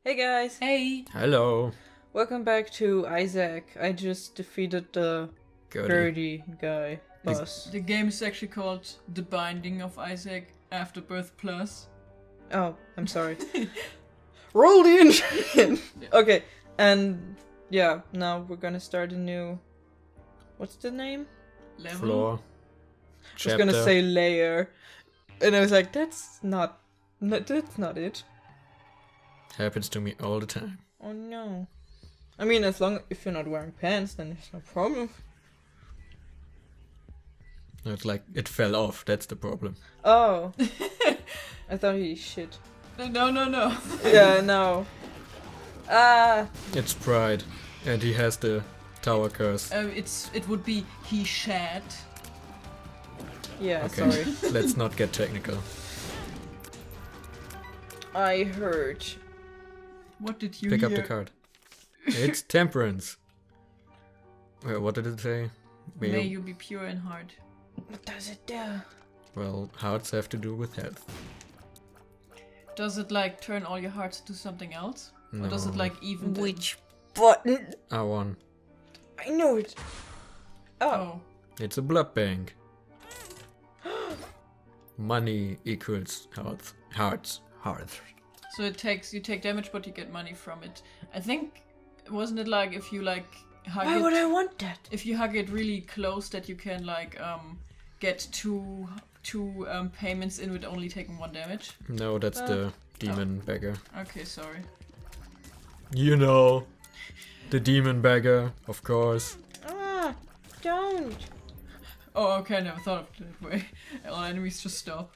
Hey guys! Hey! Hello. Welcome back to Isaac. I just defeated the Gertie guy boss. The game is actually called The Binding of Isaac Afterbirth Plus. Oh, I'm sorry. Roll the engine! Okay, and yeah, now we're gonna start a new... What's the name? Level? Floor. I was gonna say layer. And I was like, that's not it. Happens to me all the time. Oh no. I mean, as long if you're not wearing pants, then there's no problem. It's like it fell off. That's the problem. Oh. I thought he shit. No. Yeah, no. It's pride, and he has the tower curse. It would be he shat. Yeah, Okay, sorry. let's not get technical. I heard. What did you Pick hear? up the card. It's temperance. What did it say? May you be pure in heart. What does it do? Well, hearts have to do with health. Does it like turn all your hearts to something else? No. Or does it like even them? Which button? R1. I know it. Oh. It's a blood bank. Money equals health. Hearts. So you take damage but you get money from it. I think, wasn't it like if you like hug Why it... would I want that? If you hug it really close that you can like get two payments in with only taking 1 damage? No, that's the demon beggar. Okay, sorry. You know, the demon beggar, of course. Ah, don't. Oh, okay, I never thought of it that way. All enemies just stop.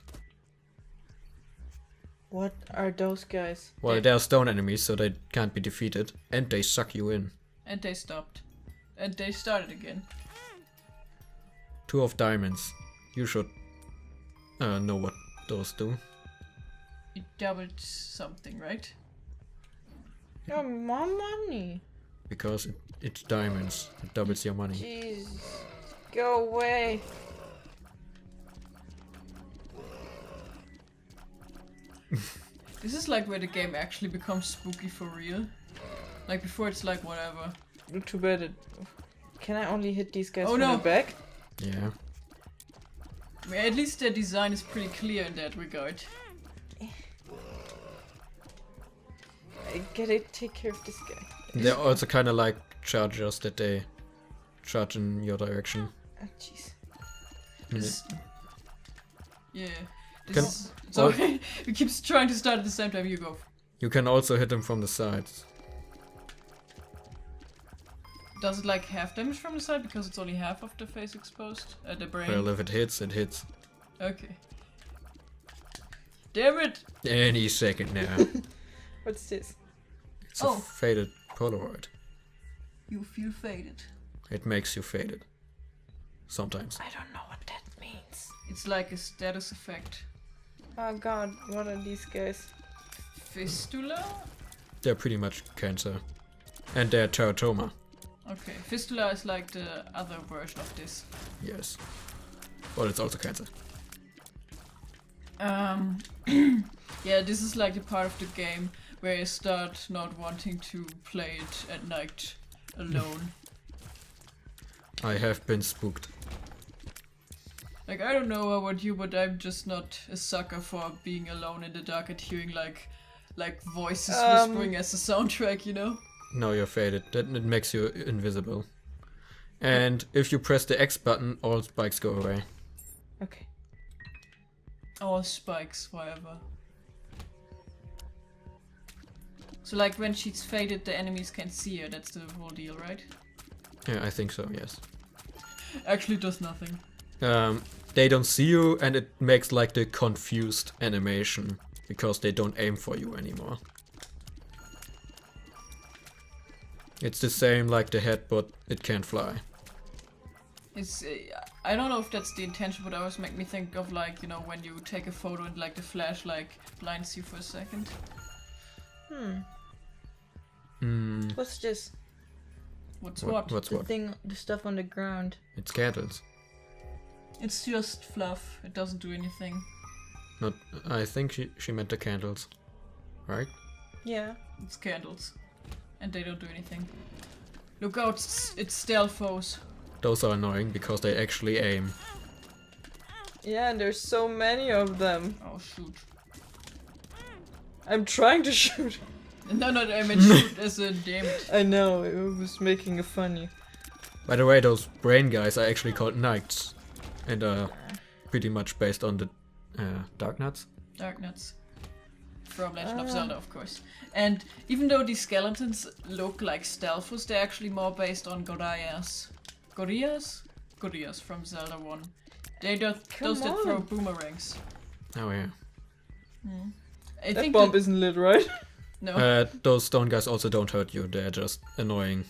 What are those guys? Well, they're stone enemies, so they can't be defeated, and they suck you in. And they stopped. And they started again. 2 of diamonds. You should know what those do. It doubled something, right? Oh, more money. Because it's diamonds. It doubles your money. Jeez. Go away. This is like where the game actually becomes spooky for real. Like before it's like whatever. Too bad it... Can I only hit these guys Oh, from no. the back? Yeah. I mean, at least their design is pretty clear in that regard. I gotta take care of this guy. They're also kind of like chargers that they charge in your direction. Oh, jeez. This... Yeah. Can- This... Sorry. We keep trying to start at the same time. You go. You can also hit them from the sides. Does it like half damage from the side because it's only half of the face exposed? The brain? Well, if it hits, it hits. Okay. Damn it! Any second now. What's this? It's a faded Polaroid. You feel faded. It makes you faded. Sometimes. I don't know what that means. It's like a status effect. Oh god, what are these guys? Fistula? They're pretty much cancer. And they're teratoma. Okay, fistula is like the other version of this. Yes. Well, it's also cancer. Yeah, this is like the part of the game where I start not wanting to play it at night alone. I have been spooked. Like, I don't know about you, but I'm just not a sucker for being alone in the dark and hearing like voices whispering as a soundtrack, you know? No, you're faded. That it makes you invisible. And if you press the X button, all spikes go away. Okay. All spikes, whatever. So like when she's faded, the enemies can see her, that's the whole deal, right? Yeah, I think so, yes. Actually does nothing. They don't see you, and it makes like the confused animation, because they don't aim for you anymore. It's the same like the head, but it can't fly. It's I don't know if that's the intention, but it always make me think of like, you know, when you take a photo and like the flash like blinds you for a second. What's this? What's what? What's The what? thing, the stuff on the ground. It's candles. It's just fluff. It doesn't do anything. Not. I think she meant the candles, right? Yeah. It's candles. And they don't do anything. Look out, it's stealth foes. Those are annoying because they actually aim. Yeah, and there's so many of them. Oh shoot. I'm trying to shoot. No, I meant shoot as in damn it. I know, it was making it funny. By the way, those brain guys are actually called knights. And are pretty much based on the Dark Nuts. Dark Nuts. From Legend of Zelda, of course. And even though these skeletons look like stealthos, they're actually more based on Goriyas. Goriyas from Zelda 1. Those that throw boomerangs. Oh yeah. I That think bomb isn't lit, right? No. Those stone guys also don't hurt you, they're just annoying.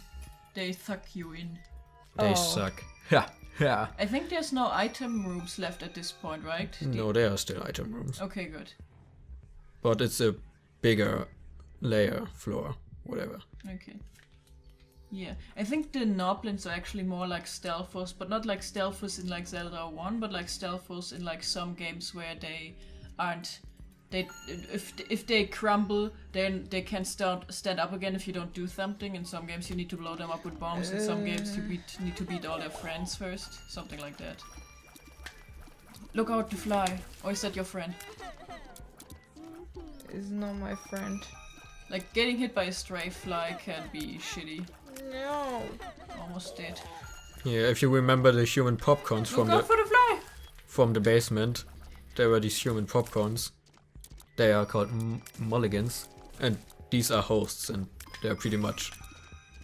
They suck you in. They suck. Ha! Ha! I think there's no item rooms left at this point, right? No, there are still item rooms. Okay, good. But it's a bigger layer, floor, whatever. Okay. Yeah, I think the Noblins are actually more like stealthos, but not like stealthos in like Zelda 1, but like stealthos in like some games where they aren't. If they crumble, then they can stand up again if you don't do something. In some games you need to blow them up with bombs. In some games you need to beat all their friends first. Something like that. Look out, the fly. Or is that your friend? It's not my friend. Like, getting hit by a stray fly can be shitty. No. Almost dead. Yeah, if you remember the human popcorns Look out for the fly! from the basement, there were these human popcorns. They are called mulligans, and these are hosts, and they're pretty much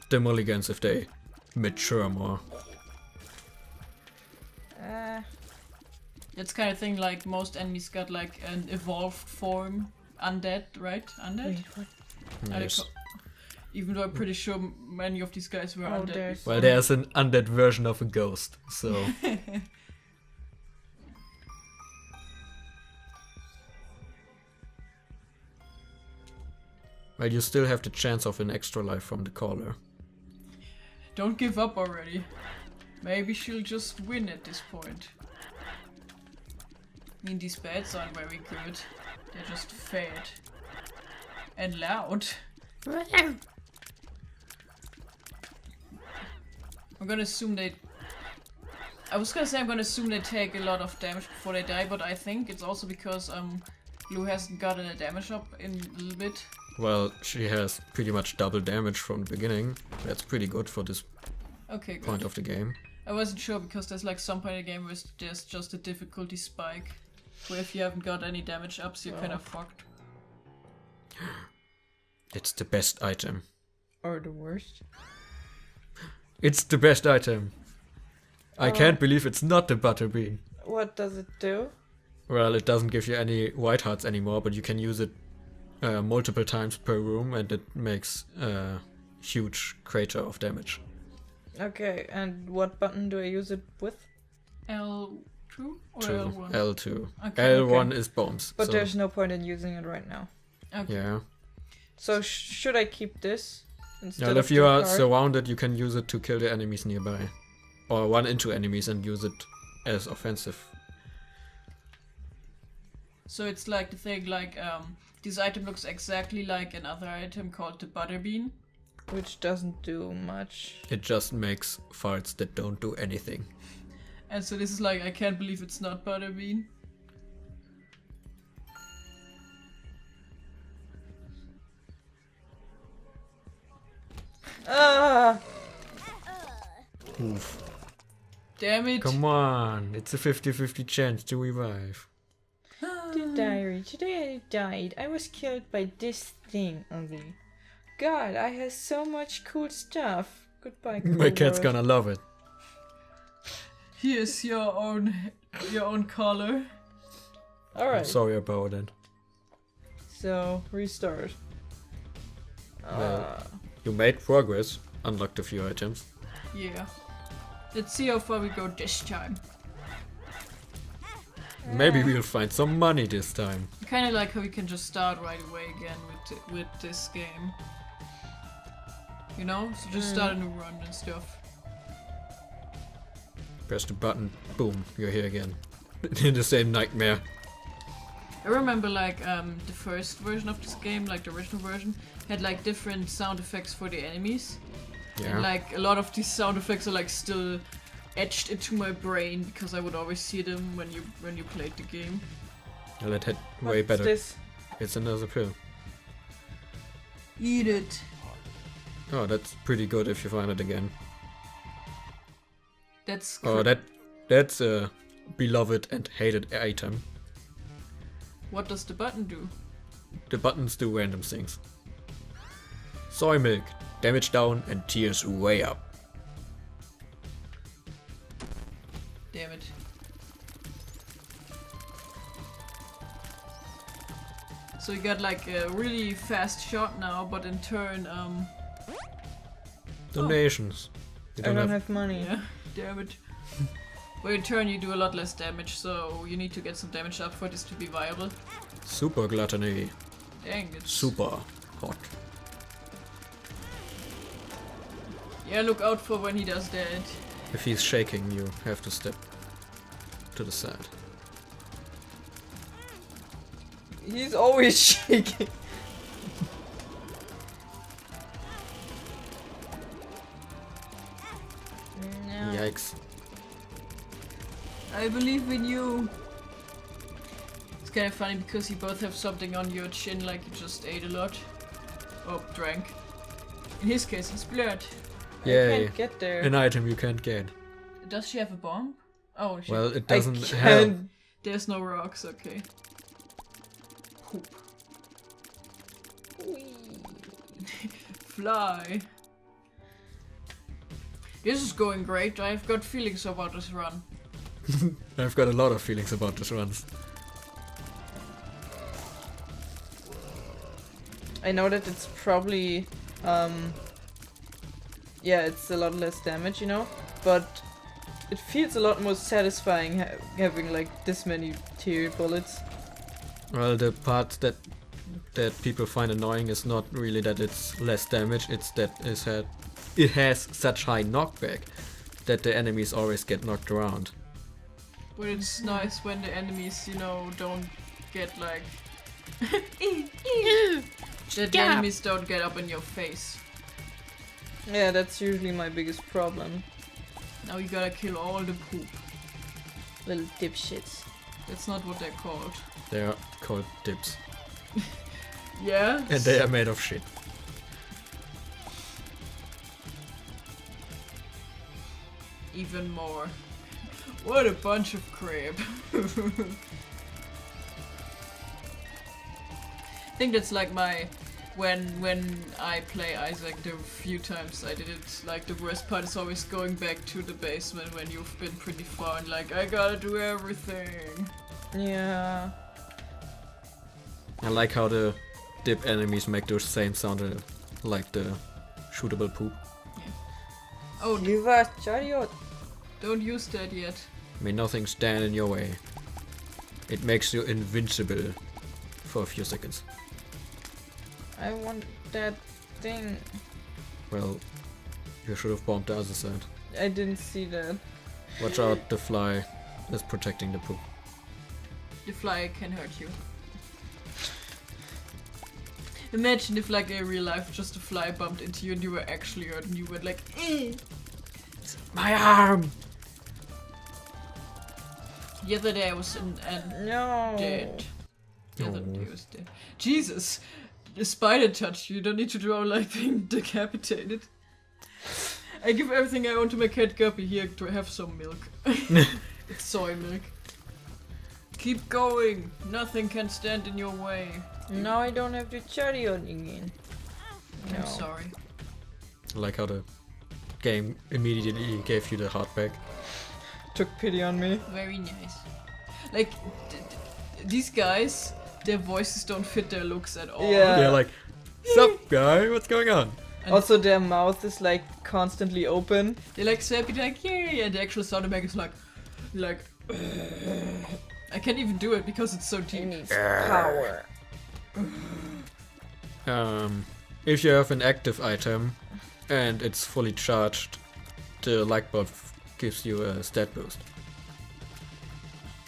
the mulligans if they mature more. It's kind of thing like most enemies got like an evolved form. Undead, right? Undead? Yes. Even though I'm pretty sure many of these guys were undead. Well, there's an undead version of a ghost, so... Well, you still have the chance of an extra life from the caller. Don't give up already. Maybe she'll just win at this point. I mean, these beds aren't very good. They're just fat. And loud. I'm gonna assume they... I was gonna say I'm gonna assume they take a lot of damage before they die, but I think it's also because Lou hasn't gotten a damage up in a little bit. Well, she has pretty much double damage from the beginning. That's pretty good for this point of the game. I wasn't sure because there's like some point in the game where there's just a difficulty spike. Where if you haven't got any damage ups, you're kind of fucked. It's the best item. Or the worst. It's the best item. I can't believe it's not the butterbean. What does it do? Well, it doesn't give you any white hearts anymore, but you can use it multiple times per room, and it makes a huge crater of damage. Okay, and what button do I use it with? L2 or Two. L1? L2. Okay. L1 is bombs. But so, there's no point in using it right now. Okay. yeah. So should I keep this instead Well, of if you the are card? surrounded, you can use it to kill the enemies nearby. Or run into enemies and use it as offensive. So it's like the thing like, this item looks exactly like another item called the Butterbean. Which doesn't do much. It just makes farts that don't do anything. And so this is like, I can't believe it's not Butterbean. Ah! Oof. Damn it! Come on, it's a 50-50 chance to revive. The diary. Today I died. I was killed by this thing only. God, I have so much cool stuff. Goodbye, cool My cat's world. gonna love it. Here's your own color. I'm Alright, sorry about it. so restart. Well, you made progress. Unlocked a few items. Yeah. Let's see how far we go this time. Maybe we'll find some money this time. I kind of like how we can just start right away again with this game. You know? So just start a new run and stuff. Press the button, boom, you're here again. In the same nightmare. I remember like the first version of this game, like the original version, had like different sound effects for the enemies. Yeah. And like a lot of these sound effects are like still etched into my brain because I would always see them when you played the game. Well, that had way What's better. this? It's another pill. Eat it. Oh, that's pretty good if you find it again. That's Oh, that's a beloved and hated item. What does the button do? The buttons do random things. Soy milk, damage down and tears way up. Damn it. So you got like a really fast shot now, but in turn, Donations. You I don't have money. yeah, damn it. But in turn you do a lot less damage, so you need to get some damage up for this to be viable. super gluttony. Dang it. Super hot. Yeah, look out for when he does that. If he's shaking, you have to step to the side. He's always shaking. No. Yikes. I believe in you. It's kind of funny because you both have something on your chin like you just ate a lot. Oh, drank. In his case, it's blood. I Yay. can't get there. An item you can't get. Does she have a bomb? Oh, she Well, it I doesn't have. can't. There's no rocks, okay. Poop. Fly. This is going great. I've got feelings about this run. I've got a lot of feelings about this runs. I know that it's probably, yeah, it's a lot less damage, you know, but it feels a lot more satisfying having like this many tear bullets. Well, the part that people find annoying is not really that it's less damage, it's that it has such high knockback that the enemies always get knocked around. But it's nice when the enemies, you know, don't get like... that the enemies don't get up in your face. Yeah, that's usually my biggest problem. Now you gotta kill all the poop. Little dipshits. That's not what they're called. They are called dips. Yeah? And they are made of shit. Even more. What a bunch of crap. I think that's like my... When I play Isaac, the few times I did it, like the worst part is always going back to the basement when you've been pretty far and like, I gotta do everything. Yeah. I like how the dip enemies make those same sound like the shootable poop. Oh, You are chariot. don't use that yet. May nothing stand in your way. It makes you invincible for a few seconds. I want that thing. Well, you should have bombed the other side. I didn't see that. Watch out, the fly is protecting the poop. The fly can hurt you. Imagine if like in real life just a fly bumped into you and you were actually hurt and you went like, eh. My arm! The other day I was No. dead. The other Oh. day I was dead. Jesus! The spider touched you, you don't need to draw like being decapitated. I give everything I own to my cat Guppy here to have some milk. It's soy milk. Keep going! Nothing can stand in your way. Now I don't have the chariot again. I'm No. sorry. I like how the game immediately gave you the heart back. Took pity on me. Very nice. Like, these guys, their voices don't fit their looks at all. Yeah. They're like, sup guy, what's going on? And Also, their mouth is like constantly open. they're like sappy, like, yeah, and the actual sound effect is like, I can't even do it because it's so It deep. needs power. If you have an active item and it's fully charged, the light bulb gives you a stat boost.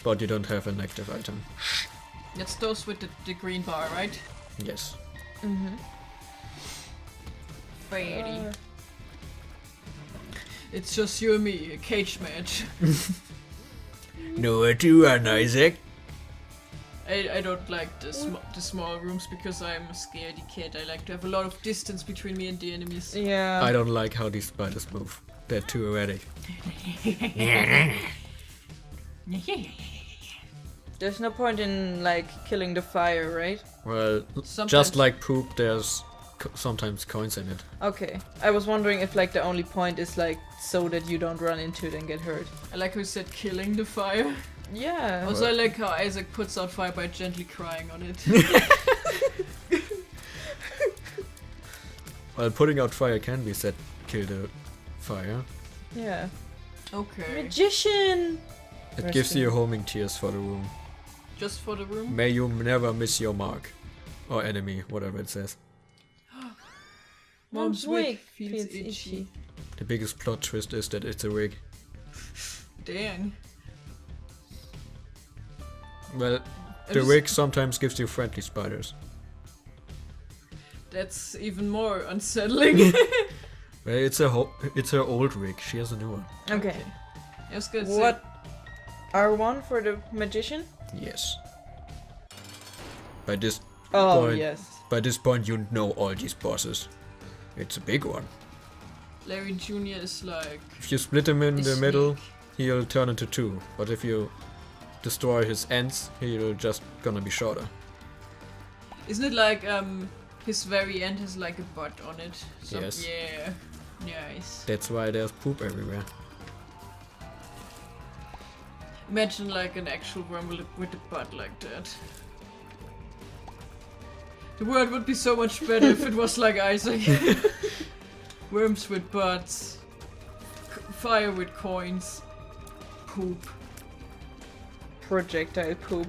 But you don't have an active item. That's those with the green bar, right? Yes. Mm-hmm. Pretty. It's just you and me, a cage match. Nowhere to run, Isaac. I don't like the small rooms because I'm a scaredy cat. I like to have a lot of distance between me and the enemies. Yeah. I don't like how these spiders move. They're too erratic. There's no point in like killing the fire, right? Well, Sometimes. just like poop, there's sometimes coins in it. Okay. I was wondering if like the only point is like so that you don't run into it and get hurt. I like how you said killing the fire. Yeah. Also, I like how Isaac puts out fire by gently crying on it. Well, putting out fire can be said kill the fire. Yeah. Okay. Magician! It gives you homing tears for the room. Just for the room? May you never miss your mark. Or enemy, whatever it says. Mom's wig feels itchy. The biggest plot twist is that it's a wig. Dang. Well, the wig sometimes gives you friendly spiders. That's even more unsettling. Well, it's her old wig. She has a new one. Okay. I was gonna say. What? R1 for the magician? Yes. By this Oh, point, yes. by this point, you know all these bosses. It's a big one. Larry Jr. is like. If you split him in a the middle, snake. he'll turn into two. But if you destroy his ends, he'll just gonna be shorter. Isn't it like his very end has like a butt on it? So, Yes. Yeah. Nice. That's why there's poop everywhere. Imagine like an actual worm with a butt like that. The world would be so much better if it was like Isaac. Worms with butts. Fire with coins. Poop. Projectile poop.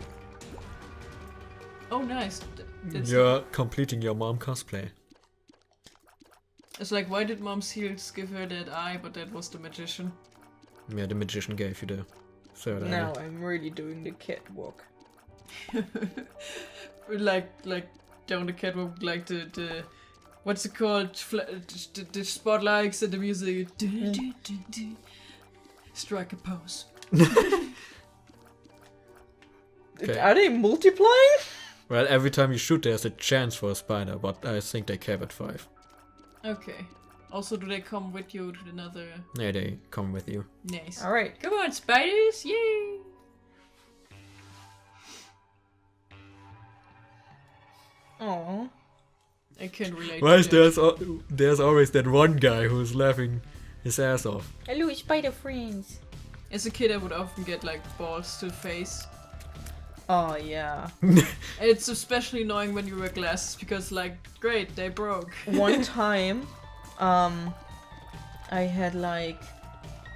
Oh, nice. That's You're completing your mom cosplay. It's like, why did Mom's heels give her that eye, but that was the magician? Yeah, the magician gave you the third eye. Now I'm really doing the catwalk. like down the catwalk, like the what's it called? The spotlights and the music. Strike a pose. Okay. Are they multiplying? Well, every time you shoot, there's a chance for a spider, but I think they cap at 5. Okay. Also, do they come with you to another? Yeah, they come with you. Nice. Alright. Come on, spiders! Yay! Aww. I can relate. Why to is that. there's always that one guy who's laughing his ass off? Hello, spider friends. As a kid, I would often get like balls to the face. Oh, yeah. And it's especially annoying when you wear glasses because, like, great, they broke. One time, I had like,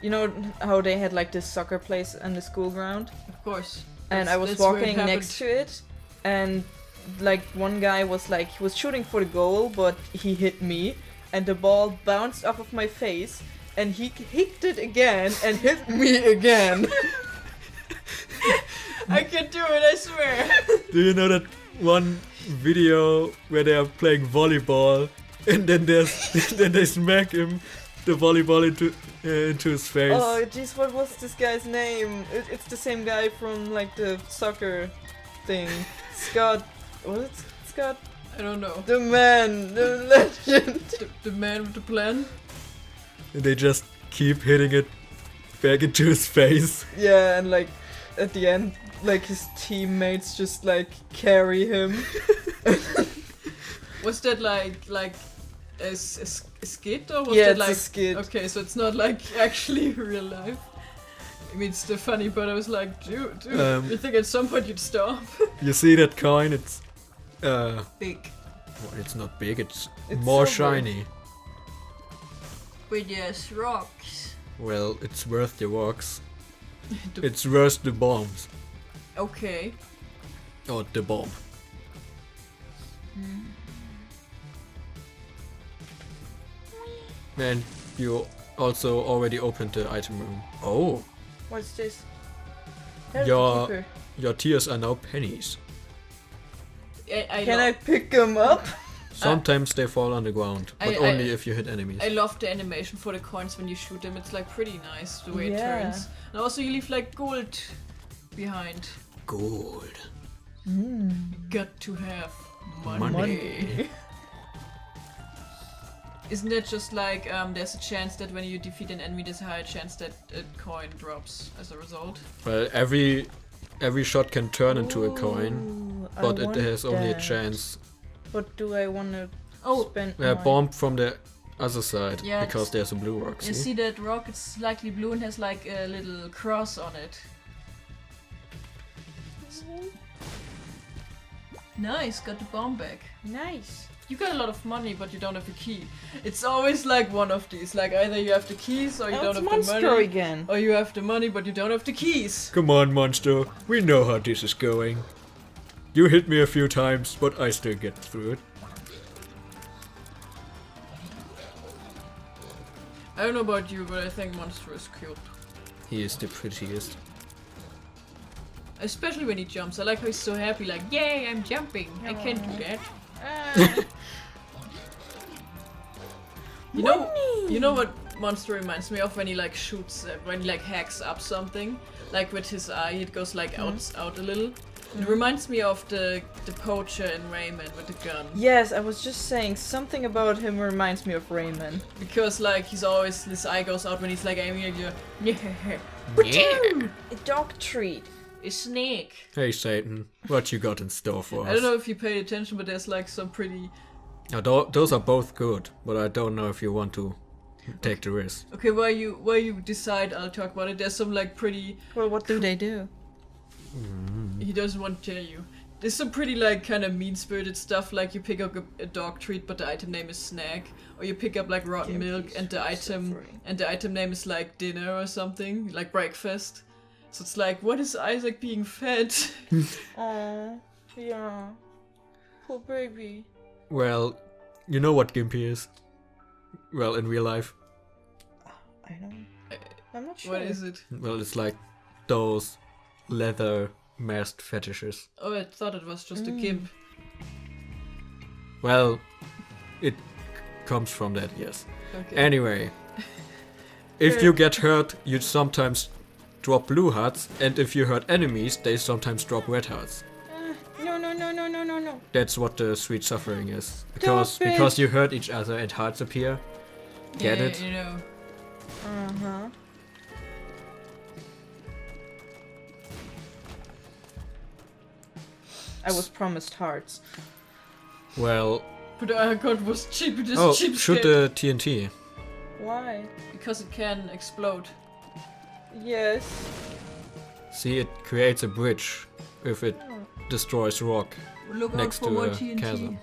you know how they had like this soccer place on the school ground? Of course. And I was That's where it walking happened. next to it, and like one guy was like, he was shooting for the goal, but he hit me, and the ball bounced off of my face, and he kicked it again and hit me again. I can do it, I swear. Do you know that one video where they are playing volleyball and then then they smack him the volleyball into his face? Oh jeez, what was this guy's name? It's the same guy from like the soccer thing. Scott. Was it Scott? I don't know. The man, the legend. The man with the plan? And they just keep hitting it back into his face. Yeah, and like at the end, like his teammates just like carry him. Was that like a skit or was Yeah, that it's like a skit. Okay, so it's not like actually real life. I mean, it's still funny, but I was like, dude, you think at some point you'd stop? You see that coin? It's Big. well, it's not big. It's It's more silver. shiny. But yes, rocks. Well, it's worth the walks. The- It's worth the bombs. Okay. Or the bomb. And you also already opened the item room. Oh, What's this? Your- your tears are now pennies. Can I pick them up? Sometimes they fall on the ground, but only if you hit enemies. I love the animation for the coins when you shoot them. It's like pretty nice the way it turns. And also you leave like gold behind. Gold. You got to have money. Isn't it just like there's a chance that when you defeat an enemy, there's a higher chance that a coin drops as a result? Well, every shot can turn into a coin, but it has only a chance. What do I want to spend? Bomb from the other side, Yeah, because there's a blue rock. You see that rock? It's slightly blue and has like a little cross on it. Nice, got the bomb back. Nice. You got a lot of money, but you don't have a key. It's always like one of these. Like either you have the keys or you don't have the money. Again. Or you have the money, but you don't have the keys. Come on, monster. We know how this is going. You hit me a few times, but I still get through it. I don't know about you, but I think Monster is cute. He is the prettiest. Especially when he jumps. I like how he's so happy, like, yay, I'm jumping. I can't do that. You know what Monster reminds me of when he like shoots, when he like hacks up something, like with his eye, it goes like out a little. It reminds me of the poacher in Rayman with the gun. Yes, I was just saying something about him reminds me of Rayman. Because like he's always, his eye goes out when he's like aiming at you. A dog treat. A snake. Hey Satan, what you got in store for us? I don't know if you paid attention, but there's like some pretty... Now, those are both good, but I don't know if you want to take the risk. Okay, while you decide, I'll talk about it. There's some like pretty... Well, what do they do? He doesn't want to tell you. There's some pretty like kind of mean-spirited stuff, like you pick up a dog treat, but the item name is snack, or you pick up like rotten milk, and the item name is like dinner or something, like breakfast. So it's like, what is Isaac being fed? Oh, yeah, poor baby. Well, you know what Gimpy is? Well, in real life. I don't. I'm not sure. What is it? Well, it's like those leather masked fetishes. Oh, I thought it was just a gimp. Well, it comes from that, yes. Okay. Anyway, if you get hurt, you sometimes drop blue hearts, and if you hurt enemies, they sometimes drop red hearts. No. That's what the sweet suffering is. Because you hurt each other and hearts appear. Get Yeah, it? you know. Uh-huh. I was promised hearts. Well... But I got was cheap. It is Oh, cheap. shoot the TNT. Why? Because it can explode. Yes. See, it creates a bridge if it destroys rock Look next out for to more a TNT. chasm.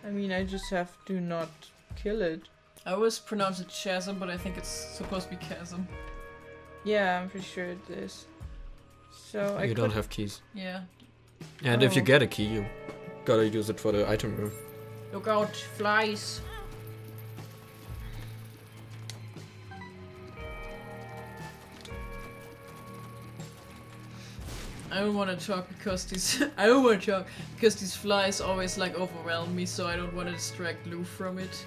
I mean, I just have to not kill it. I always pronounce it chasm, but I think it's supposed to be chasm. Yeah, I'm pretty sure it is. So I You don't have keys. Yeah. And if you Oh. get a key, you gotta use it for the item room. Look out, flies. I don't want to talk because these flies always like overwhelm me, so I don't want to distract Lou from it.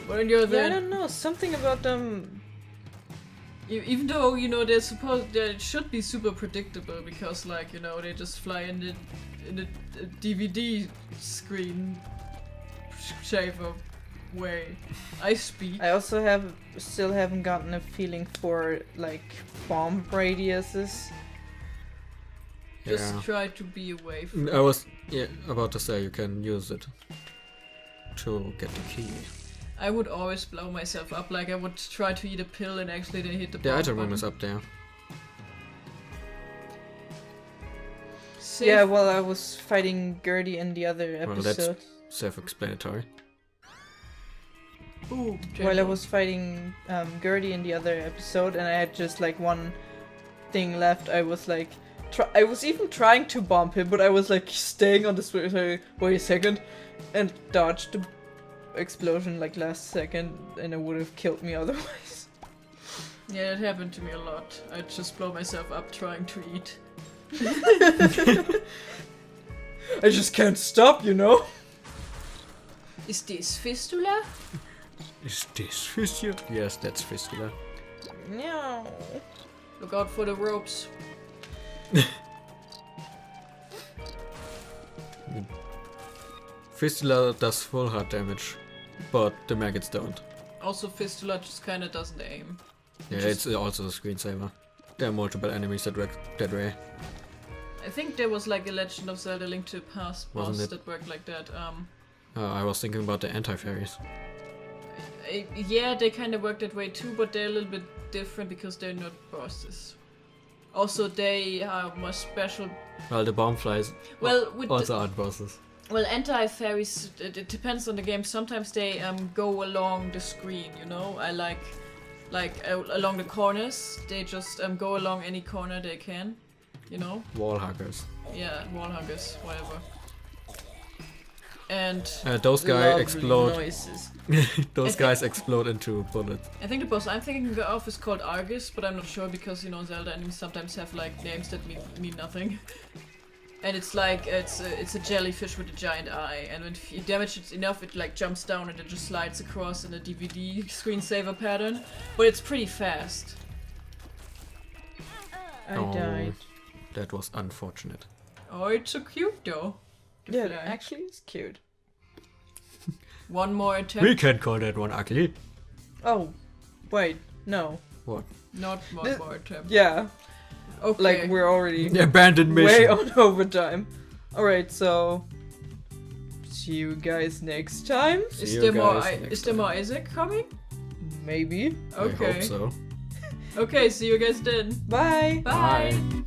But on the other Yeah, I hand, don't know. Something about them. even though you know they're supposed, they should be super predictable because like you know they just fly in the DVD screen shape of way. I speak. I also still haven't gotten a feeling for like bomb radiuses. Just Yeah. try to be away from. I was about to say you can use it to get the key. I would always blow myself up. Like I would try to eat a pill and actually then hit the. The bomb item room button. is up there. Safe. Yeah, well, I was fighting Gertie in the other Well, episode. that's self-explanatory. Ooh, While I gentle. was fighting Gertie in the other episode, and I had just like one thing left, I was like, I was even trying to bomb him, but I was like staying on the switch. Like, wait a second, and dodged the explosion like last second, and it would have killed me otherwise. Yeah, it happened to me a lot. I'd just blow myself up trying to eat. I just can't stop, you know? Is this Fistula? Is this Fistula? Yes, that's Fistula. No. Look out for the ropes. Fistula does full hard damage, but the maggots don't. Also, Fistula just kinda doesn't aim. Yeah, it's also a screensaver. There are multiple enemies that work that way. I think there was like a Legend of Zelda Link to the Past boss Wasn't it? that worked like that. I was thinking about the anti-fairies. Yeah, they kind of work that way too, but they're a little bit different because they're not bosses. Also, they are more special. Well, the bomb flies Well, with also aren't bosses. well, anti-fairies, it depends on the game. Sometimes they go along the screen, you know. I like along the corners. They just go along any corner they can, you know. Wall huggers. Yeah, wall huggers, whatever. And Those guys Lovely explode. noises. Those guys explode into bullets. I think the boss I'm thinking of is called Argus, but I'm not sure because, you know, Zelda enemies sometimes have like names that mean nothing. And it's like it's a jellyfish with a giant eye, and when you damage it enough, it like jumps down and it just slides across in a DVD screensaver pattern. But it's pretty fast. I died. That was unfortunate. Oh, it's so cute though. The Yeah, flag. actually, it's cute. One more attempt. We can call that one ugly. Oh, wait, no. What? Not one This- more attempt. Yeah, Okay. like we're already Abandoned mission. way on overtime. Alright, so see you guys next time. is See there you more? guys next Is there time. more Isaac coming? Maybe. I Okay. hope so. Okay. See you guys then. Bye. Bye. Bye.